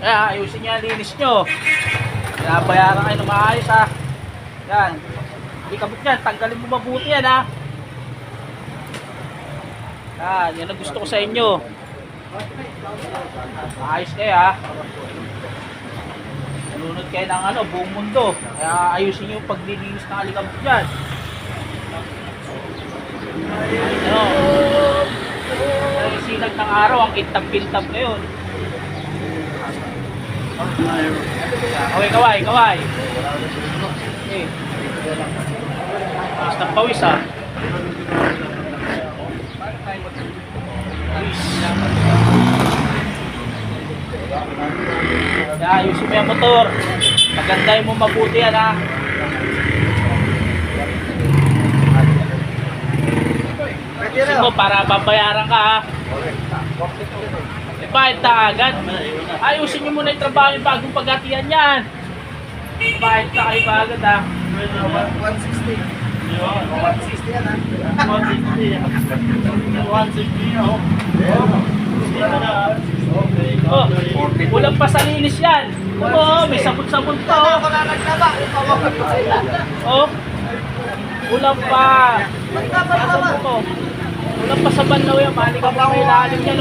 Kaya ayusin niya, linis nyo. Pinabayaran kayo ng maayos ha. Yan. Hindi kabot yan, tanggalin mo mabuti yan ha. Yan ang gusto ko sa inyo. Maayos kayo ha. Nalunod kayo ng buong mundo. Kaya ayusin nyo yung paglilinis ng alikabok dyan. Ang sinag ng araw, ang kintab-kintab ngayon. Kaway. Okay. Pawis ng pawis ha. Ayusin mo yung motor. Magandahin mo mabuti yan ha. Ayusin mo para babayaran ka ha. Bayad na agad. Ayusin nyo muna yung trabaho yung bagong paghatian yan. Bayad na kayo agad ha. 160. 160 yan ha. 160 kulang pa sa linis yan. May sabon-sabon to. Kulang pa. Kulang pa sa banlaw yan. Mali ka pa may lalim yan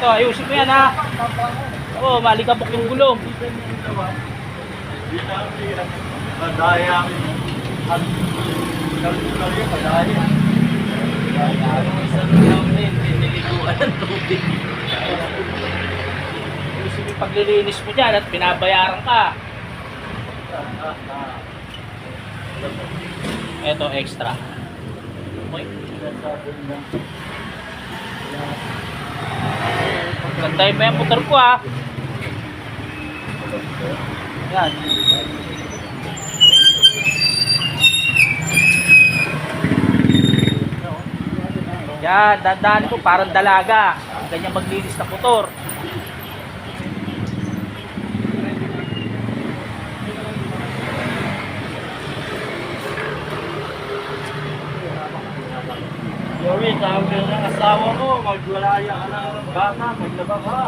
Ito, ayusin mo yan ha. Malikabok yung gulong. Madayang Ayusin yung paglilinis mo dyan at binabayaran ka. Ito, extra. Okay. Gandahin mo yung motor ko ha. Yan. Yan, dandahan ko parang dalaga. Ganyan maglinis na motor. Joey, tawag na ng asawa mo, magwalaya ka ng bata, maglaba ka.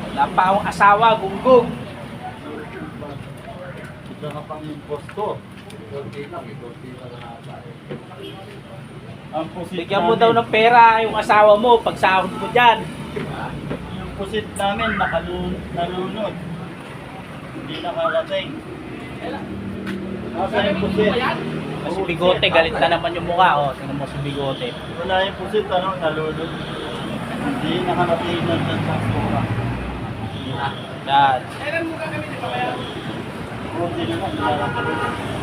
Wala pa akong asawa, gunggong. Ito na pang imposto. Ang pusit Bigyan mo daw ng pera yung asawa mo pag sahod mo dyan. Yung pusit namin nalunod. Hindi nakarating. Nasa yung pusit? Si Bigote, galit na naman yung mukha. Tingnan mo si Bigote. Wala yung pusit, nalunod. Hindi nakarating ng transpora. Yan. Buti naman, nakarating.